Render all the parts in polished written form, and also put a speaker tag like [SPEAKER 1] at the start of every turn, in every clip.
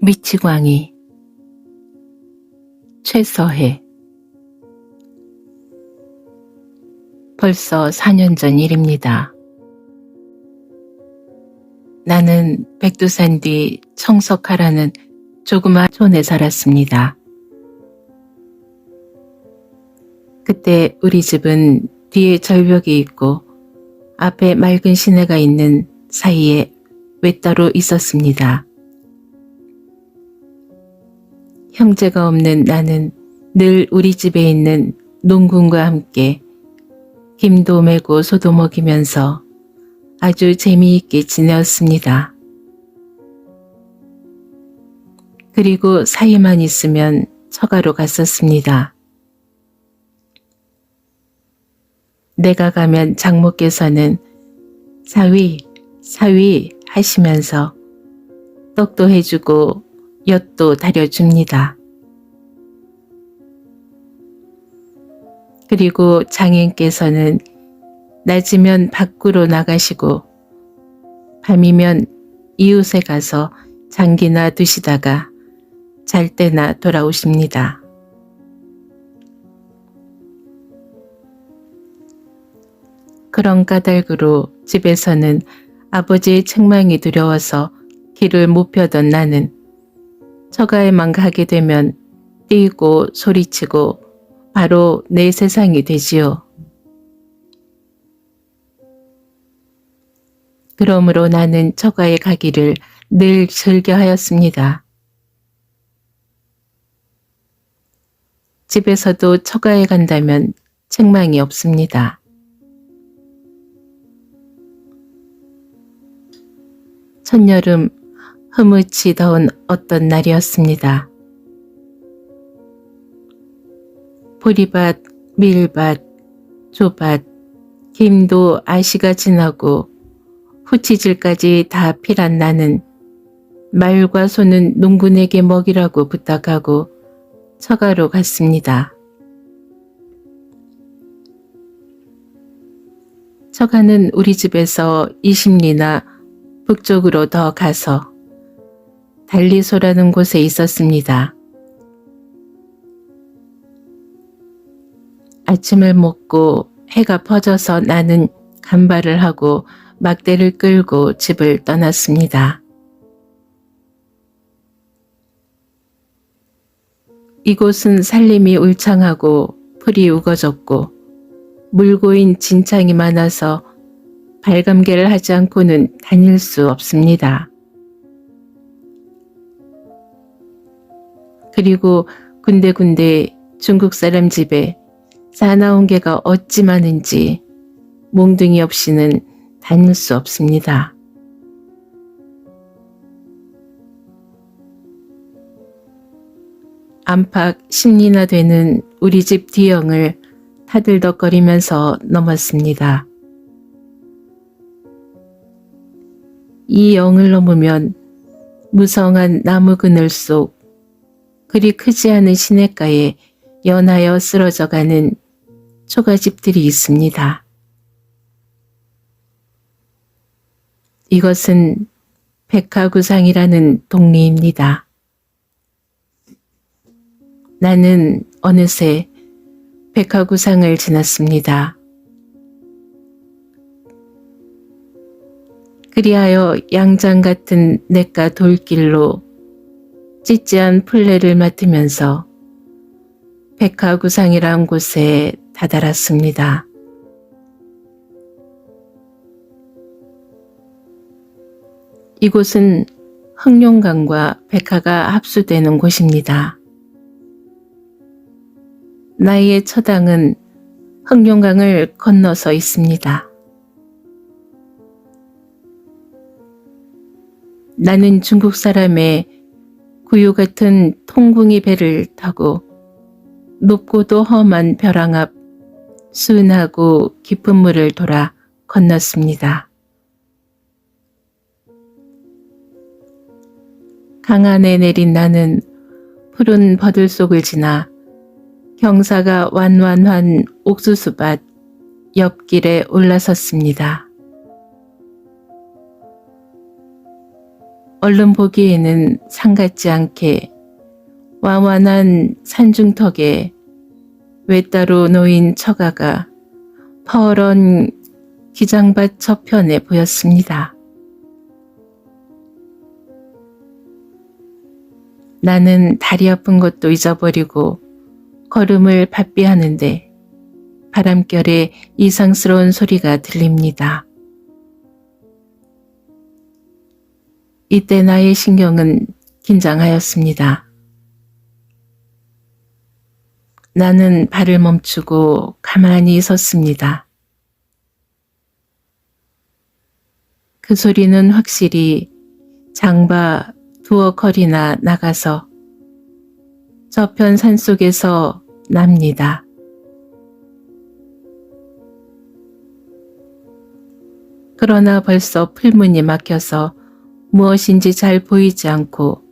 [SPEAKER 1] 미치광이 최서해. 벌써 4년 전 일입니다. 나는 백두산 뒤 청석하라는 조그마한 촌에 살았습니다. 그때 우리 집은 뒤에 절벽이 있고 앞에 맑은 시내가 있는 사이에 외따로 있었습니다. 형제가 없는 나는 늘 우리 집에 있는 농군과 함께 김도 메고 소도 먹이면서 아주 재미있게 지내었습니다. 그리고 사이만 있으면 처가로 갔었습니다. 내가 가면 장모께서는 사위, 사위 하시면서 떡도 해주고 엿도 다려줍니다. 그리고 장인께서는 낮이면 밖으로 나가시고 밤이면 이웃에 가서 장기나 두시다가 잘 때나 돌아오십니다. 그런 까닭으로 집에서는 아버지의 책망이 두려워서 길을 못 펴던 나는 처가에만 가게 되면 뛰고 소리치고 바로 내 세상이 되지요. 그러므로 나는 처가에 가기를 늘 즐겨하였습니다. 집에서도 처가에 간다면 책망이 없습니다. 첫여름 흐뭇이 더운 어떤 날이었습니다. 보리밭, 밀밭, 조밭, 김도 아시가 지나고 후치질까지 다 필한 나는 말과 소는 농군에게 먹이라고 부탁하고 처가로 갔습니다. 처가는 우리 집에서 20리나 북쪽으로 더 가서 달리소라는 곳에 있었습니다. 아침을 먹고 해가 퍼져서 나는 간발을 하고 막대를 끌고 집을 떠났습니다. 이곳은 산림이 울창하고 풀이 우거졌고 물고인 진창이 많아서 발감개를 하지 않고는 다닐 수 없습니다. 그리고 군데군데 중국 사람 집에 사나운 개가 어찌 많은지 몽둥이 없이는 다닐 수 없습니다. 안팎 10리나 되는 우리 집 뒤영을 타들덕거리면서 넘었습니다. 이 영을 넘으면 무성한 나무 그늘 속 그리 크지 않은 시냇가에 연하여 쓰러져가는 초가집들이 있습니다. 이것은 백화구상이라는 동리입니다. 나는 어느새 백화구상을 지났습니다. 그리하여 양장 같은 냇가 돌길로 찌찌한 풀레를 맡으면서 백화구상이란 곳에 다다랐습니다. 이곳은 흑룡강과 백화가 합수되는 곳입니다. 나의 처당은 흑룡강을 건너서 있습니다. 나는 중국 사람의 구유 같은 통궁이 배를 타고 높고도 험한 벼랑 앞 순하고 깊은 물을 돌아 건넜습니다. 강 안에 내린 나는 푸른 버들 속을 지나 경사가 완완한 옥수수밭 옆길에 올라섰습니다. 얼른 보기에는 산 같지 않게 완완한 산중턱에 외따로 놓인 처가가 퍼런 기장밭 저편에 보였습니다. 나는 다리 아픈 것도 잊어버리고 걸음을 바삐 하는데 바람결에 이상스러운 소리가 들립니다. 이때 나의 신경은 긴장하였습니다. 나는 발을 멈추고 가만히 섰습니다. 그 소리는 확실히 장바 두어 거리나 나가서 저편 산속에서 납니다. 그러나 벌써 풀문이 막혀서 무엇인지 잘 보이지 않고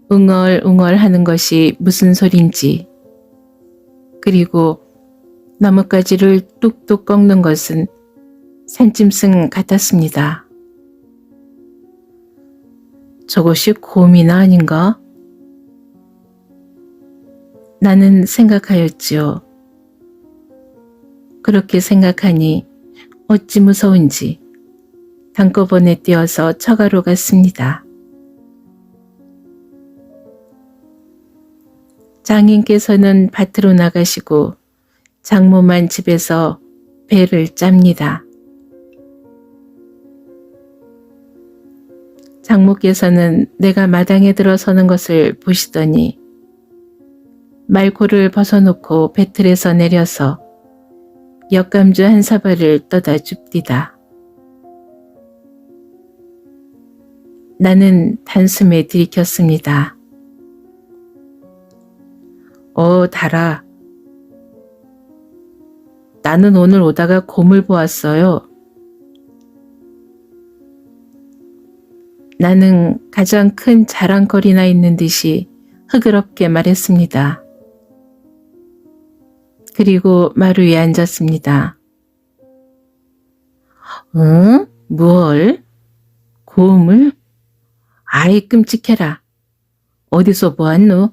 [SPEAKER 1] 웅얼웅얼 하는 것이 무슨 소린지, 그리고 나뭇가지를 뚝뚝 꺾는 것은 산짐승 같았습니다. 저것이 곰이나 아닌가? 나는 생각하였지요. 그렇게 생각하니 어찌 무서운지 한꺼번에 뛰어서 처가로 갔습니다. 장인께서는 밭으로 나가시고 장모만 집에서 배를 짭니다. 장모께서는 내가 마당에 들어서는 것을 보시더니 말고를 벗어놓고 배틀에서 내려서 엿감주 한 사발을 떠다 줍디다. 나는 단숨에 들이켰습니다. 달아. 나는 오늘 오다가 곰을 보았어요. 나는 가장 큰 자랑거리나 있는 듯이 흐그럽게 말했습니다. 그리고 마루 위에 앉았습니다. 응? 뭘? 곰을? 아이 끔찍해라. 어디서 보았노?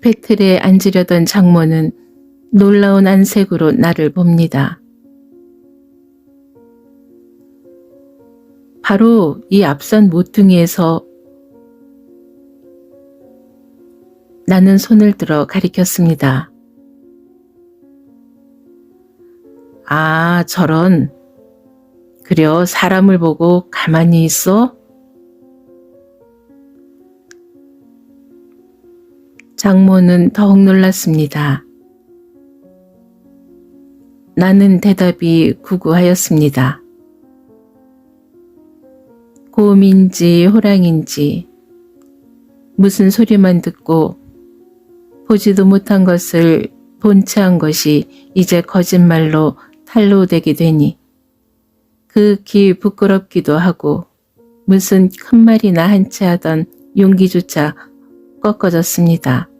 [SPEAKER 1] 배틀에 앉으려던 장모는 놀라운 안색으로 나를 봅니다. 바로 이 앞선 모퉁이에서. 나는 손을 들어 가리켰습니다. 아, 저런. 그려 사람을 보고 가만히 있어? 장모는 더욱 놀랐습니다. 나는 대답이 구구하였습니다. 곰인지 호랑인지 무슨 소리만 듣고 보지도 못한 것을 본체한 것이 이제 거짓말로 탄로되게 되니 극히 부끄럽기도 하고 무슨 큰 말이나 한 채 하던 용기조차 꺾어졌습니다.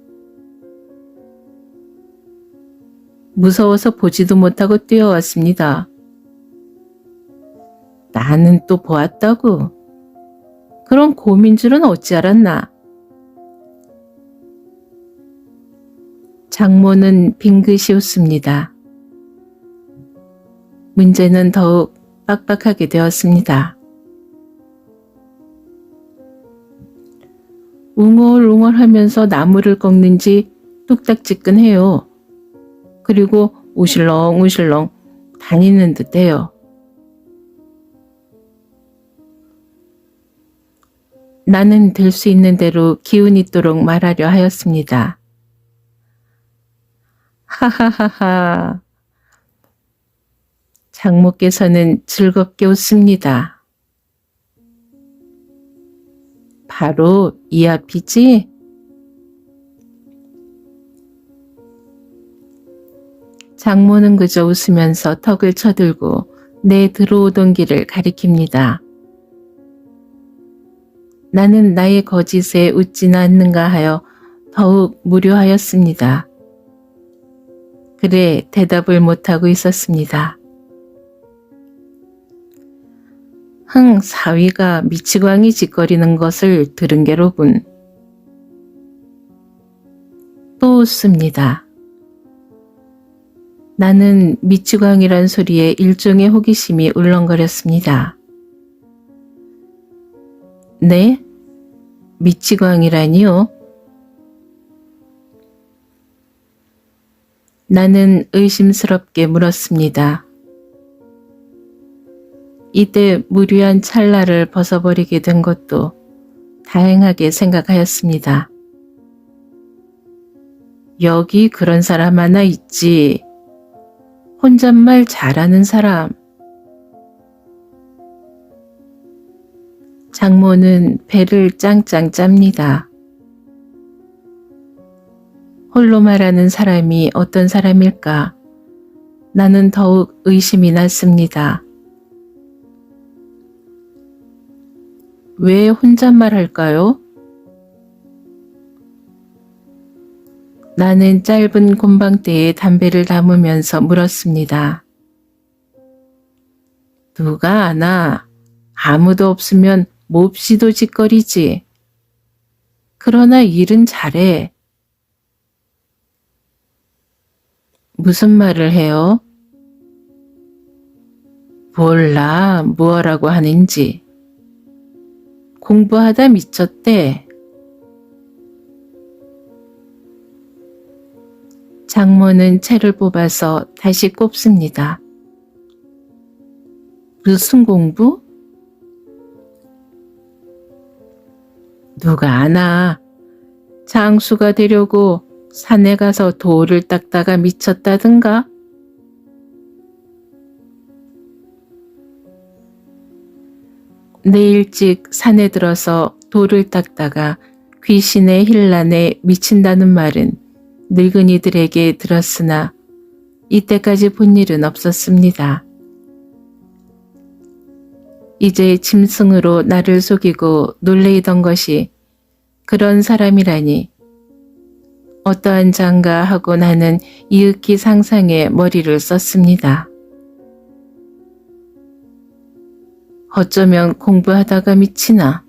[SPEAKER 1] 무서워서 보지도 못하고 뛰어왔습니다. 나는 또 보았다고? 그런 곰인 줄은 어찌 알았나? 장모는 빙긋이 웃습니다. 문제는 더욱 빡빡하게 되었습니다. 웅얼웅얼 하면서 나무를 꺾는지 뚝딱지근해요. 그리고 우실렁우실렁 다니는 듯해요. 나는 될 수 있는 대로 기운 있도록 말하려 하였습니다. 하하하하. 장모께서는 즐겁게 웃습니다. 바로 이 앞이지? 장모는 그저 웃으면서 턱을 쳐들고 내 들어오던 길을 가리킵니다. 나는 나의 거짓에 웃지는 않는가 하여 더욱 무료하였습니다. 그래 대답을 못하고 있었습니다. 사위가 미치광이 짓거리는 것을 들은 게로군. 또 웃습니다. 나는 미치광이란 소리에 일종의 호기심이 울렁거렸습니다. 네? 미치광이라니요? 나는 의심스럽게 물었습니다. 이때 무료한 찰나를 벗어버리게 된 것도 다행하게 생각하였습니다. 여기 그런 사람 하나 있지. 혼잣말 잘하는 사람. 장모는 배를 짱짱 짭니다. 홀로 말하는 사람이 어떤 사람일까? 나는 더욱 의심이 났습니다. 왜 혼잣말 할까요? 나는 짧은 곰방대에 담배를 담으면서 물었습니다. 누가 아나? 아무도 없으면 몹시도 짓거리지. 그러나 일은 잘해. 무슨 말을 해요? 몰라, 뭐라고 하는지. 공부하다 미쳤대. 장모는 채를 뽑아서 다시 꼽습니다. 무슨 공부? 누가 아나. 장수가 되려고 산에 가서 돌을 닦다가 미쳤다든가? 내 일찍 산에 들어서 돌을 닦다가 귀신의 힐난에 미친다는 말은 늙은이들에게 들었으나 이때까지 본 일은 없었습니다. 이제 짐승으로 나를 속이고 놀래이던 것이 그런 사람이라니 어떠한 장가 하고 나는 이윽기 상상에 머리를 썼습니다. 어쩌면 공부하다가 미치나?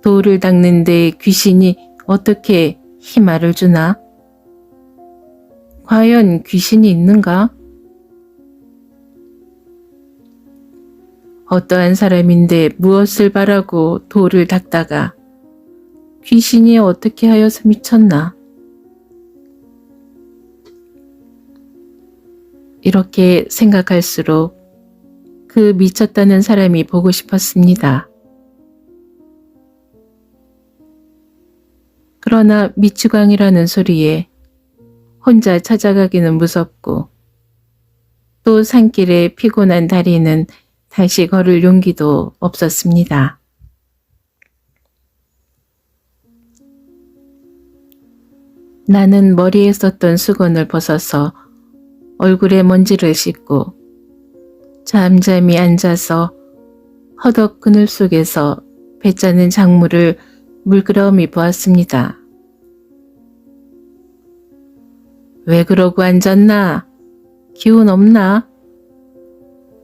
[SPEAKER 1] 돌을 닦는데 귀신이 어떻게 희말을 주나? 과연 귀신이 있는가? 어떠한 사람인데 무엇을 바라고 돌을 닦다가 귀신이 어떻게 하여서 미쳤나? 이렇게 생각할수록 그 미쳤다는 사람이 보고 싶었습니다. 그러나 미추광이라는 소리에 혼자 찾아가기는 무섭고 또 산길에 피곤한 다리는 다시 걸을 용기도 없었습니다. 나는 머리에 썼던 수건을 벗어서 얼굴에 먼지를 씻고 잠잠히 앉아서 허덕 그늘 속에서 배짜는 작물을 물끄러미 보았습니다. 왜 그러고 앉았나? 기운 없나?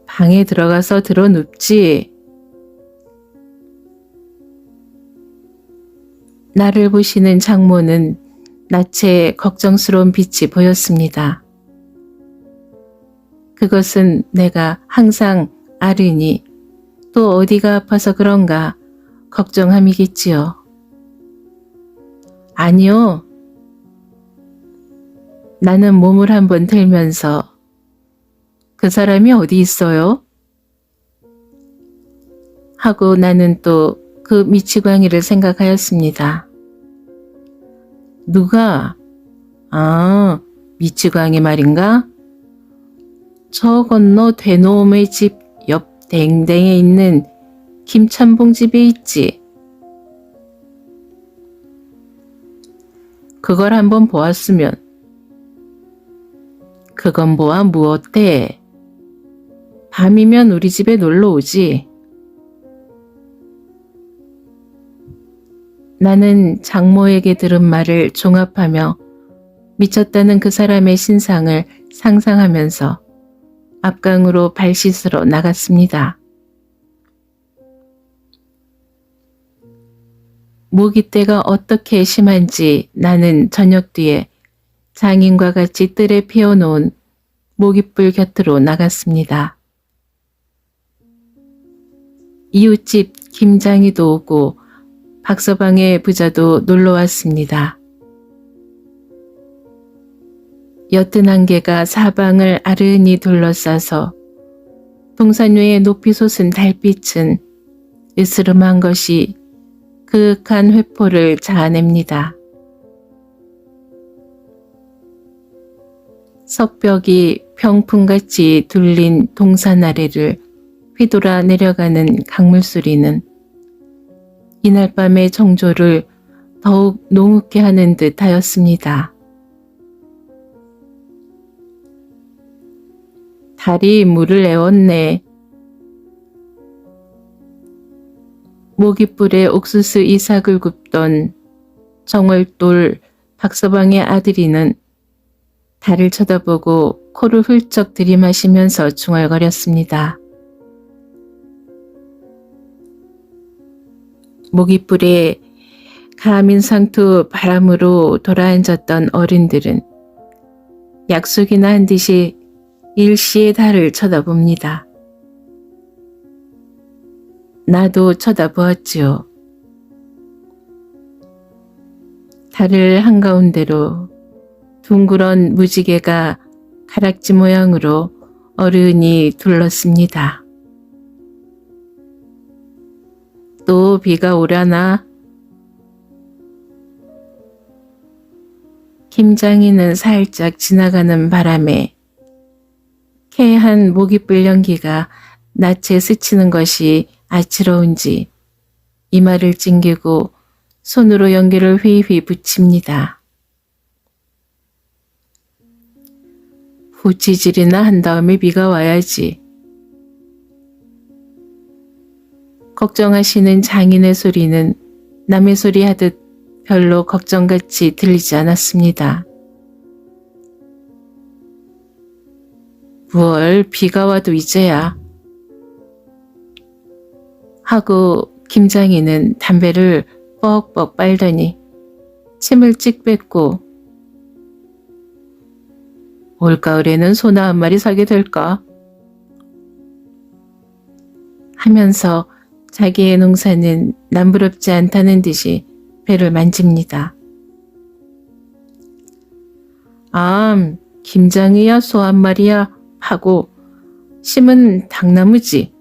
[SPEAKER 1] 방에 들어가서 들어 눕지. 나를 보시는 장모는 낯에 걱정스러운 빛이 보였습니다. 그것은 내가 항상 앓으니 또 어디가 아파서 그런가 걱정함이겠지요. 아니요. 나는 몸을 한번 들면서 그 사람이 어디 있어요? 하고 나는 또 그 미치광이를 생각하였습니다. 누가? 아, 미치광이 말인가? 저 건너 대노음의 집 옆 댕댕에 있는 김찬봉 집에 있지. 그걸 한번 보았으면. 그건 보아 무엇대? 밤이면 우리 집에 놀러 오지. 나는 장모에게 들은 말을 종합하며 미쳤다는 그 사람의 신상을 상상하면서 앞강으로 발 씻으러 나갔습니다. 모기떼가 어떻게 심한지 나는 저녁 뒤에 장인과 같이 뜰에 피워놓은 모깃불 곁으로 나갔습니다. 이웃집 김장이도 오고 박서방의 부자도 놀러왔습니다. 옅은 안개가 사방을 아르니 둘러싸서 동산 위에 높이 솟은 달빛은 으스름한 것이 그윽한 회포를 자아냅니다. 석벽이 병풍같이 둘린 동산 아래를 휘돌아 내려가는 강물소리는 이날 밤의 정조를 더욱 농후케 하는 듯 하였습니다. 달이 물을 애웠네. 모깃불에 옥수수 이삭을 굽던 정월돌 박서방의 아들이는 달을 쳐다보고 코를 훌쩍 들이마시면서 중얼거렸습니다. 모깃불에 가민상투 바람으로 돌아앉았던 어른들은 약속이나 한 듯이 일시의 달을 쳐다봅니다. 나도 쳐다보았지요. 달을 한가운데로 둥그런 무지개가 가락지 모양으로 어른이 둘렀습니다. 또 비가 오려나? 김장이는 살짝 지나가는 바람에 쾌한 모깃불 연기가 낯에 스치는 것이 아치러운지 이마를 찡기고 손으로 연기를 휘휘 붙입니다. 후치질이나 한 다음에 비가 와야지. 걱정하시는 장인의 소리는 남의 소리 하듯 별로 걱정같이 들리지 않았습니다. 뭘 비가 와도 이제야. 하고 김장이는 담배를 뻑뻑 빨더니 침을 찍 뱉고 올가을에는 소나 한 마리 사게 될까? 하면서 자기의 농사는 남부럽지 않다는 듯이 배를 만집니다. 김장이야 소 한 마리야 하고 심은 당나무지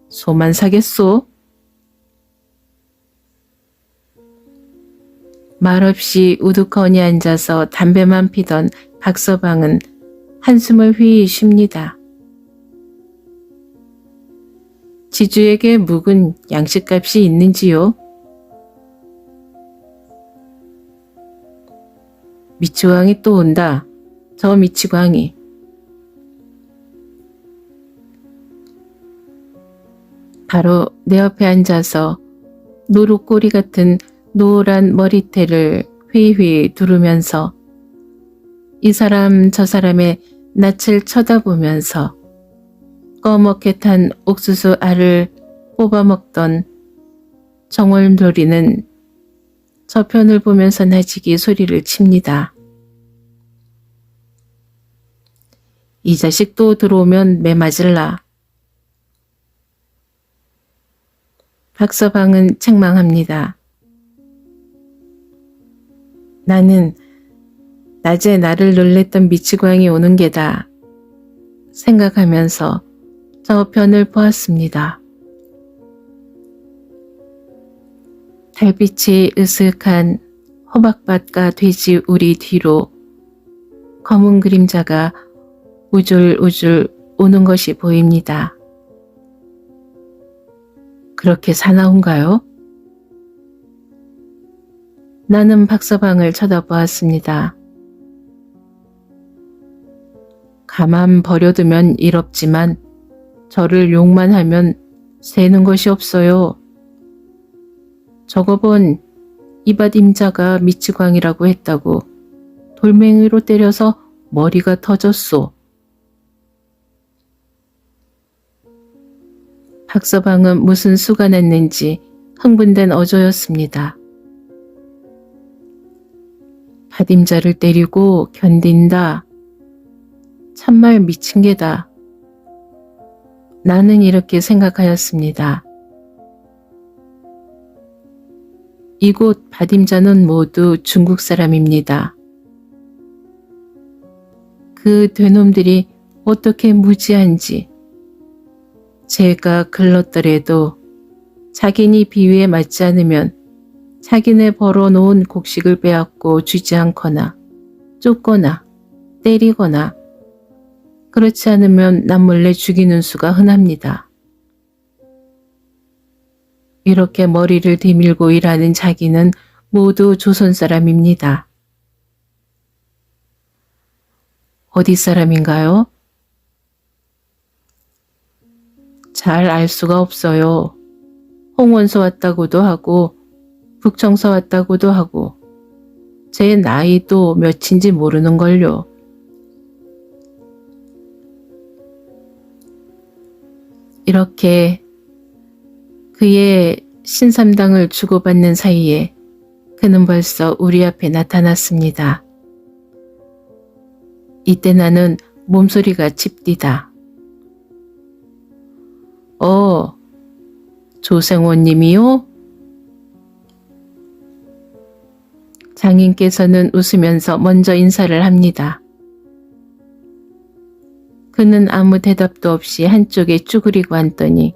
[SPEAKER 1] 소만 사겠소? 말없이 우두커니 앉아서 담배만 피던 박서방은 한숨을 휘 쉽니다. 지주에게 묵은 양식값이 있는지요? 미치광이 또 온다. 저 미치광이. 바로 내 옆에 앉아서 노루꼬리 같은 노란 머리태를 휘휘 두르면서 이 사람 저 사람의 낯을 쳐다보면서 꺼멓게 탄 옥수수 알을 뽑아먹던 정월돌이는 저편을 보면서 나지기 소리를 칩니다. 이 자식 또 들어오면 매 맞을라. 박서방은 책망합니다. 나는 낮에 나를 놀랬던 미치광이 오는 게다 생각하면서 저편을 보았습니다. 달빛이 으슥한 호박밭과 돼지 우리 뒤로 검은 그림자가 우줄우줄 오는 것이 보입니다. 그렇게 사나운가요? 나는 박서방을 쳐다보았습니다. 가만 버려두면 일없지만 저를 욕만 하면 새는 것이 없어요. 저거 본 이밭 임자가 미치광이라고 했다고 돌멩이로 때려서 머리가 터졌소. 박서방은 무슨 수가 났는지 흥분된 어조였습니다. 받임자를 때리고 견딘다. 참말 미친 게다. 나는 이렇게 생각하였습니다. 이곳 받임자는 모두 중국 사람입니다. 그 되놈들이 어떻게 무지한지. 제가 글렀더라도 자기니 비위에 맞지 않으면 자기네 벌어놓은 곡식을 빼앗고 주지 않거나 쫓거나 때리거나 그렇지 않으면 남몰래 죽이는 수가 흔합니다. 이렇게 머리를 디밀고 일하는 자기는 모두 조선 사람입니다. 어디 사람인가요? 잘 알 수가 없어요. 홍원서 왔다고도 하고 북청서 왔다고도 하고 제 나이도 몇인지 모르는걸요. 이렇게 그의 신삼당을 주고받는 사이에 그는 벌써 우리 앞에 나타났습니다. 이때 나는 몸소리가 칩디다. 조생호님이요? 장인께서는 웃으면서 먼저 인사를 합니다. 그는 아무 대답도 없이 한쪽에 쭈그리고 앉더니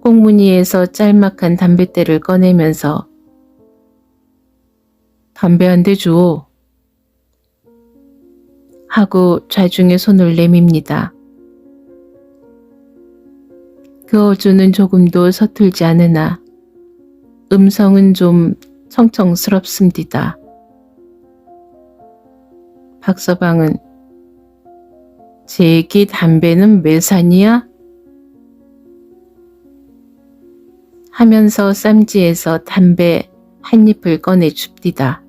[SPEAKER 1] 꽁무니에서 짤막한 담뱃대를 꺼내면서 담배 한 대 줘 하고 좌중에 손을 내밉니다. 그 어조는 조금도 서툴지 않으나 음성은 좀 청청스럽습니다. 박서방은 제기 담배는 몇 산이야? 하면서 쌈지에서 담배 한 잎을 꺼내 줍디다.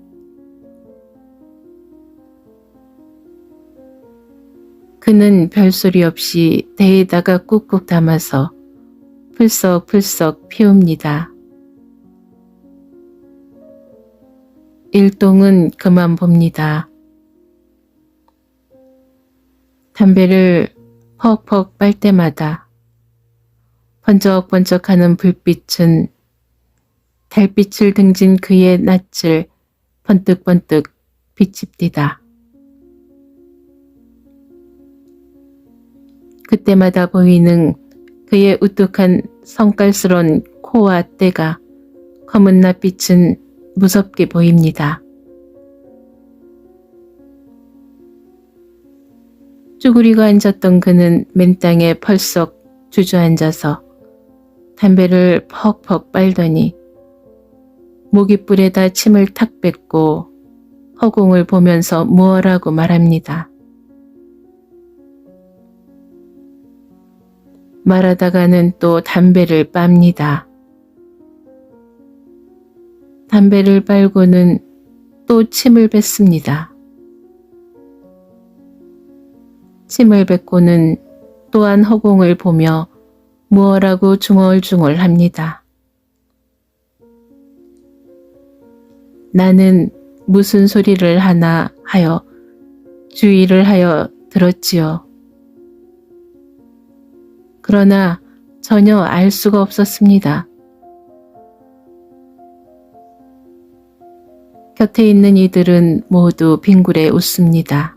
[SPEAKER 1] 그는 별소리 없이 대에다가 꾹꾹 담아서 풀썩풀썩 피웁니다. 일동은 그만 봅니다. 담배를 퍽퍽 빨 때마다 번쩍번쩍하는 불빛은 달빛을 등진 그의 낯을 번뜩번뜩 비칩디다. 그때마다 보이는 그의 우뚝한 성깔스런 코와 떼가 검은 낯빛은 무섭게 보입니다. 쭈그리고 앉았던 그는 맨땅에 펄썩 주저앉아서 담배를 퍽퍽 빨더니 모깃불에다 침을 탁 뱉고 허공을 보면서 무엇라고 말합니다. 말하다가는 또 담배를 빱니다. 담배를 빨고는 또 침을 뱉습니다. 침을 뱉고는 또한 허공을 보며 무엇라고 중얼중얼합니다. 나는 무슨 소리를 하나 하여 주의를 하여 들었지요. 그러나 전혀 알 수가 없었습니다. 곁에 있는 이들은 모두 빙굴에 웃습니다.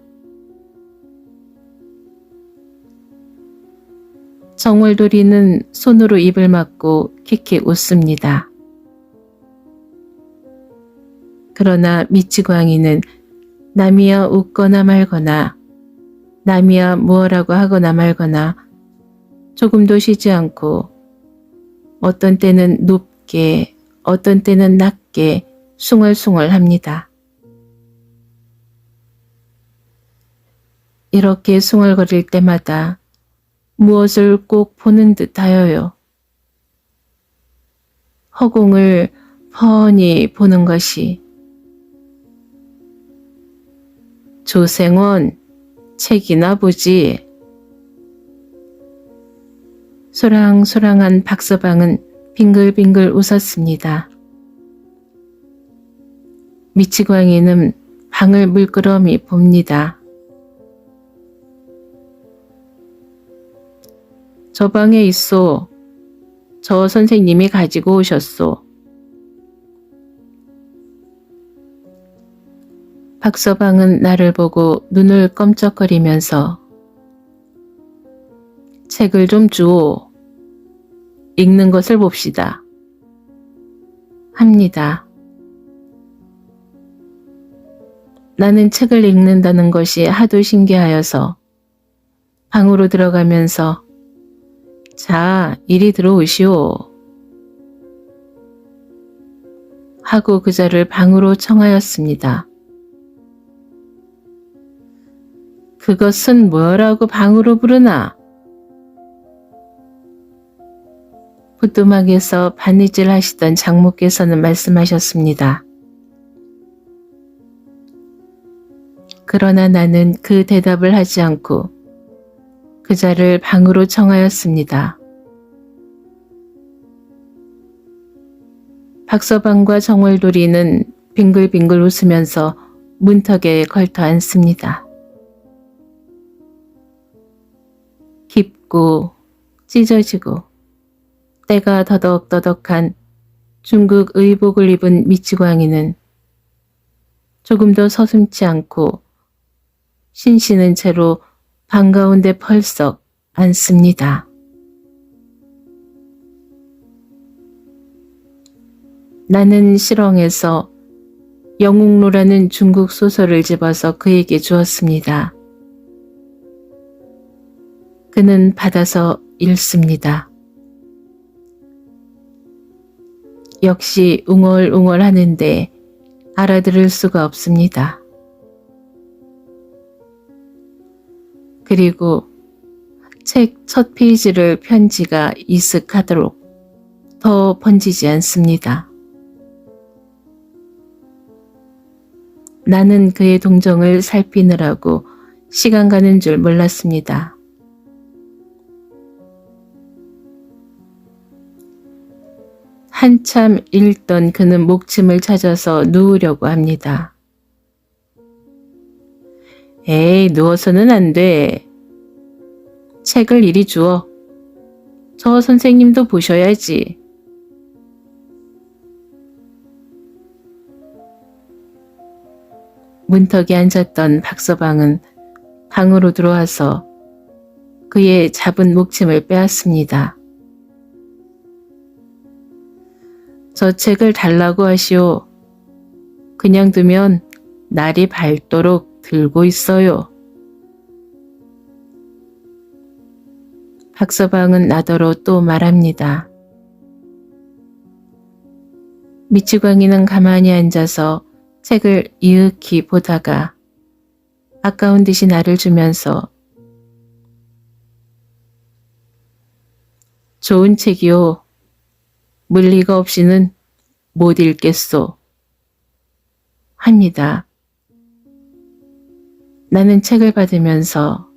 [SPEAKER 1] 정월돌이는 손으로 입을 막고 킥킥 웃습니다. 그러나 미치광이는 남이야 웃거나 말거나 남이야 무엇라고 하거나 말거나 조금도 쉬지 않고 어떤 때는 높게 어떤 때는 낮게 숭얼숭얼합니다. 이렇게 숭얼거릴 때마다 무엇을 꼭 보는 듯 하여요. 허공을 훤히 보는 것이. 조생원 책이나 보지. 소랑소랑한 박서방은 빙글빙글 웃었습니다. 미치광이는 방을 물끄러미 봅니다. 저 방에 있소. 저 선생님이 가지고 오셨소. 박서방은 나를 보고 눈을 껌쩍거리면서 책을 좀 주오. 읽는 것을 봅시다. 합니다. 나는 책을 읽는다는 것이 하도 신기하여서 방으로 들어가면서 자, 이리 들어오시오. 하고 그자를 방으로 청하였습니다. 그것은 뭐라고 방으로 부르나? 부뚜막에서 바느질 하시던 장모께서는 말씀하셨습니다. 그러나 나는 그 대답을 하지 않고 그자를 방으로 청하였습니다. 박서방과 정월돌이는 빙글빙글 웃으면서 문턱에 걸터 앉습니다. 깊고 찢어지고 때가 더덕더덕한 중국 의복을 입은 미치광이는 조금도 서슴지 않고 신신은 채로 방 가운데 펄썩 앉습니다. 나는 실엉에서 영웅로라는 중국 소설을 집어서 그에게 주었습니다. 그는 받아서 읽습니다. 역시 웅얼웅얼 하는데 알아들을 수가 없습니다. 그리고 책 첫 페이지를 편지가 이슥하도록 더 번지지 않습니다. 나는 그의 동정을 살피느라고 시간 가는 줄 몰랐습니다. 한참 읽던 그는 목침을 찾아서 누우려고 합니다. 에이, 누워서는 안 돼. 책을 이리 주어. 저 선생님도 보셔야지. 문턱에 앉았던 박서방은 방으로 들어와서 그의 잡은 목침을 빼앗습니다. 저 책을 달라고 하시오. 그냥 두면 날이 밝도록 들고 있어요. 박서방은 나더러 또 말합니다. 미치광이는 가만히 앉아서 책을 이윽히 보다가 아까운 듯이 나를 주면서 좋은 책이요. 물리가 없이는 못 읽겠소. 합니다. 나는 책을 받으면서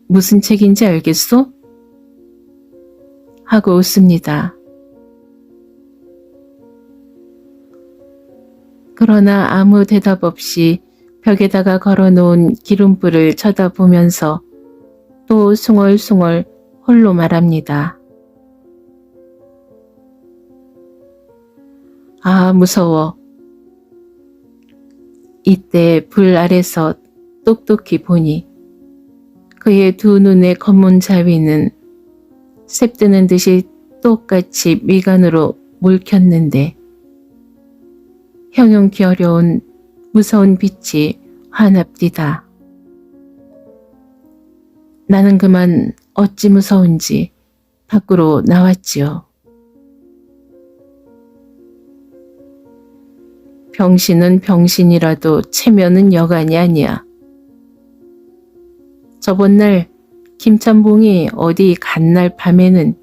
[SPEAKER 1] 무슨 책인지 알겠소? 하고 웃습니다. 그러나 아무 대답 없이 벽에다가 걸어놓은 기름불을 쳐다보면서 또 숭얼숭얼 홀로 말합니다. 아, 무서워. 이때 불 아래서 똑똑히 보니 그의 두 눈의 검은 자위는 셉뜨는 듯이 똑같이 미간으로 물켰는데 형용기 어려운 무서운 빛이 환합디다. 나는 그만 어찌 무서운지 밖으로 나왔지요. 병신은 병신이라도 체면은 여간이 아니야. 저번날 김찬봉이 어디 간 날 밤에는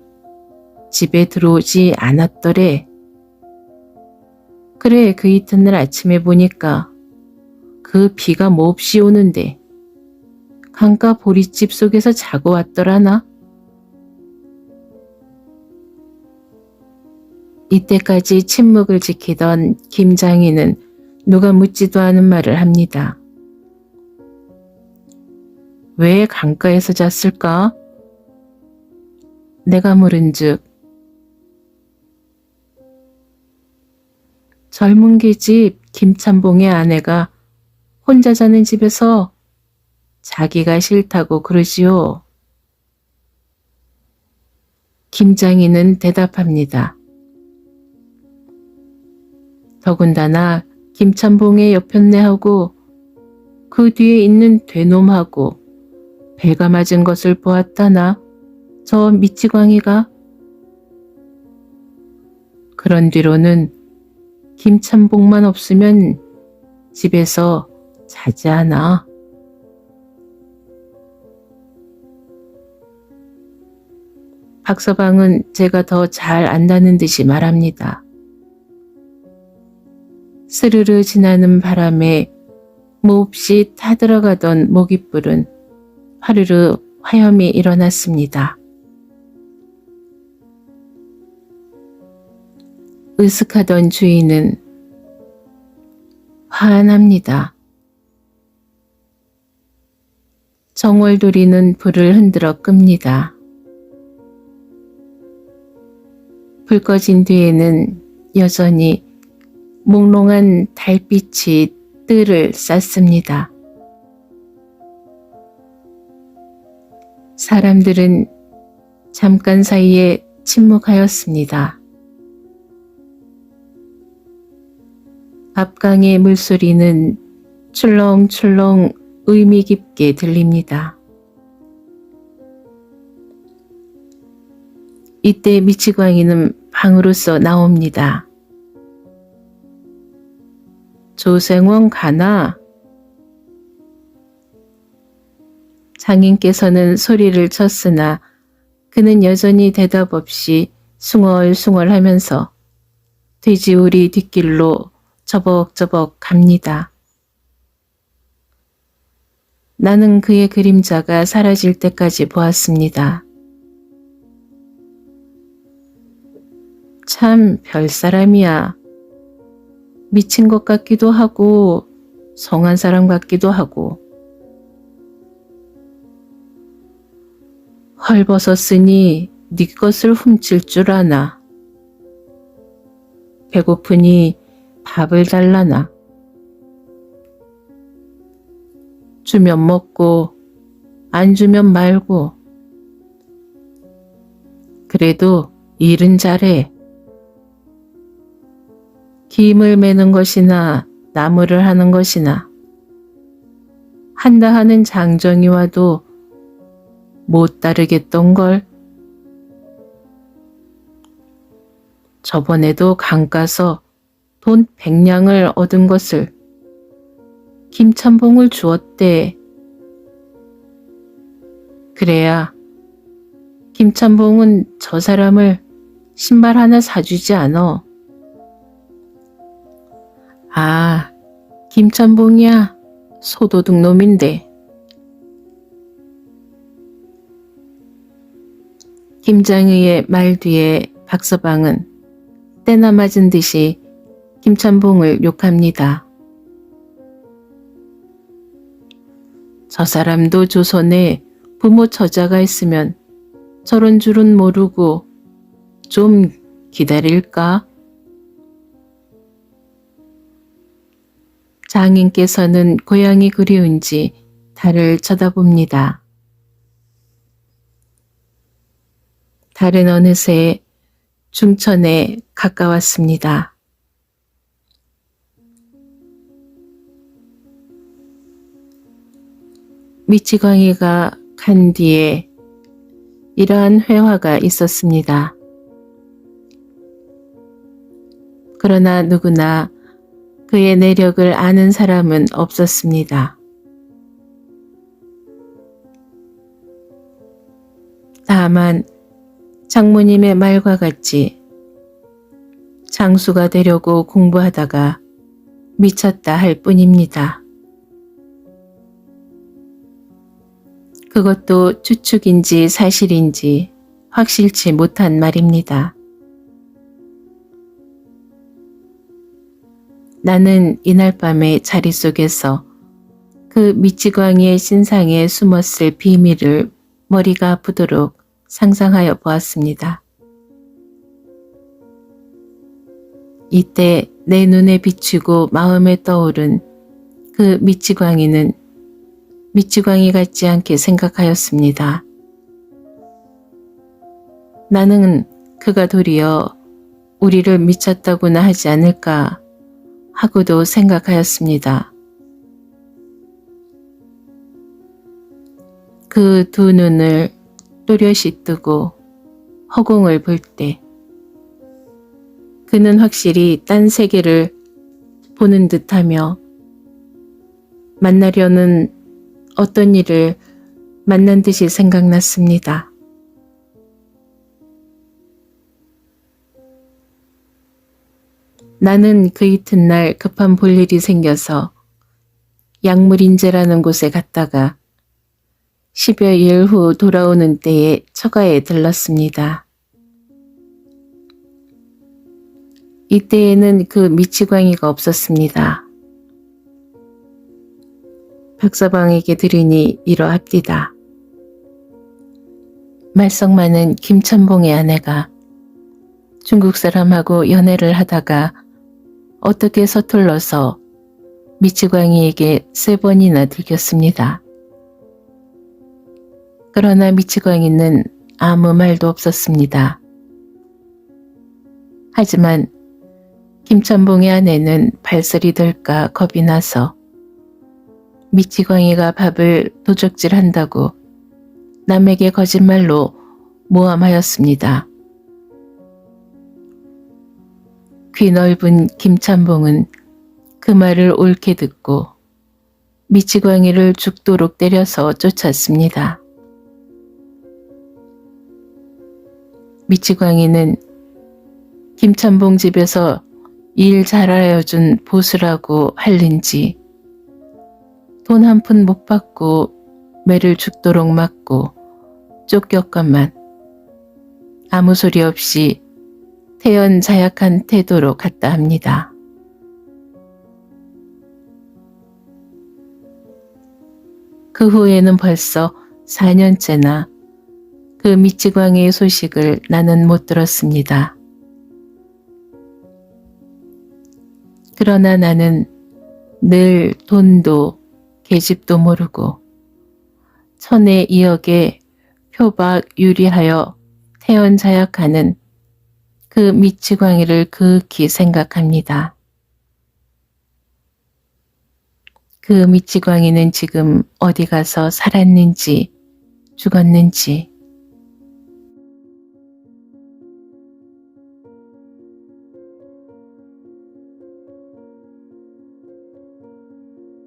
[SPEAKER 1] 집에 들어오지 않았더래. 그래, 그 이튿날 아침에 보니까 그 비가 몹시 오는데 강가 보릿집 속에서 자고 왔더라나. 이때까지 침묵을 지키던 김장인은 누가 묻지도 않은 말을 합니다. 왜 강가에서 잤을까? 내가 물은즉 젊은 계집 김찬봉의 아내가 혼자 자는 집에서 자기가 싫다고 그러지요. 김장인은 대답합니다. 더군다나 김찬봉의 여편네하고 그 뒤에 있는 되놈하고 배가 맞은 것을 보았다나 저 미치광이가. 그런 뒤로는 김찬봉만 없으면 집에서 자지 않아. 박서방은 제가 더 잘 안다는 듯이 말합니다. 스르르 지나는 바람에 몹시 타들어가던 모깃불은 화르르 화염이 일어났습니다. 으슥하던 주인은 화합니다. 정월돌이는 불을 흔들어 끕니다. 불 꺼진 뒤에는 여전히 몽롱한 달빛이 뜰을 쌌습니다. 사람들은 잠깐 사이에 침묵하였습니다. 앞강의 물소리는 출렁출렁 의미 깊게 들립니다. 이때 미치광이는 방으로서 나옵니다. 조생원 가나? 장인께서는 소리를 쳤으나 그는 여전히 대답 없이 숭얼숭얼하면서 돼지우리 뒷길로 저벅저벅 갑니다. 나는 그의 그림자가 사라질 때까지 보았습니다. 참 별사람이야. 미친 것 같기도 하고 성한 사람 같기도 하고. 헐벗었으니 네 것을 훔칠 줄 아나. 배고프니 밥을 달라나. 주면 먹고 안 주면 말고. 그래도 일은 잘해. 김을 매는 것이나 나무를 하는 것이나 한다 하는 장정이 와도 못 따르겠던걸. 저번에도 강가서 돈 100냥을 얻은 것을 김찬봉을 주었대. 그래야 김찬봉은 저 사람을 신발 하나 사주지 않어. 아, 김찬봉이야. 소도둑 놈인데. 김장의의 말 뒤에 박서방은 때나 맞은 듯이 김찬봉을 욕합니다. 저 사람도 조선에 부모 처자가 있으면 저런 줄은 모르고 좀 기다릴까? 장인께서는 고향이 그리운지 달을 쳐다봅니다. 달은 어느새 중천에 가까웠습니다. 미치광이가 간 뒤에 이러한 회화가 있었습니다. 그러나 누구나 그의 내력을 아는 사람은 없었습니다. 다만 장모님의 말과 같이 장수가 되려고 공부하다가 미쳤다 할 뿐입니다. 그것도 추측인지 사실인지 확실치 못한 말입니다. 나는 이날 밤에 자리 속에서 그 미치광이의 신상에 숨었을 비밀을 머리가 아프도록 상상하여 보았습니다. 이때 내 눈에 비추고 마음에 떠오른 그 미치광이는 미치광이 같지 않게 생각하였습니다. 나는 그가 도리어 우리를 미쳤다고나 하지 않을까 하고도 생각하였습니다. 그 두 눈을 또렷이 뜨고 허공을 볼 때 그는 확실히 딴 세계를 보는 듯하며 만나려는 어떤 일을 만난 듯이 생각났습니다. 나는 그 이튿날 급한 볼일이 생겨서 약물인재라는 곳에 갔다가 10여일 후 돌아오는 때에 처가에 들렀습니다. 이때에는 그 미치광이가 없었습니다. 박서방에게 들으니 이러합디다. 말썽 많은 김천봉의 아내가 중국 사람하고 연애를 하다가 어떻게 서툴러서 미치광이에게 3번이나 들켰습니다. 그러나 미치광이는 아무 말도 없었습니다. 하지만 김천봉의 아내는 발설이 될까 겁이 나서 미치광이가 밥을 도적질한다고 남에게 거짓말로 모함하였습니다. 귀 넓은 김천봉은 그 말을 옳게 듣고 미치광이를 죽도록 때려서 쫓았습니다. 미치광이는 김천봉 집에서 일 잘하여준 보수라고 할는지 돈 한 푼 못 받고 매를 죽도록 맞고 쫓겼건만 아무 소리 없이 태연자약한 태도로 갔다 합니다. 그 후에는 벌써 4년째나 그 미치광이의 소식을 나는 못 들었습니다. 그러나 나는 늘 돈도 계집도 모르고 천에 2억에 표박 유리하여 태연자약하는 그 미치광이를 극히 생각합니다. 그 미치광이는 지금 어디 가서 살았는지 죽었는지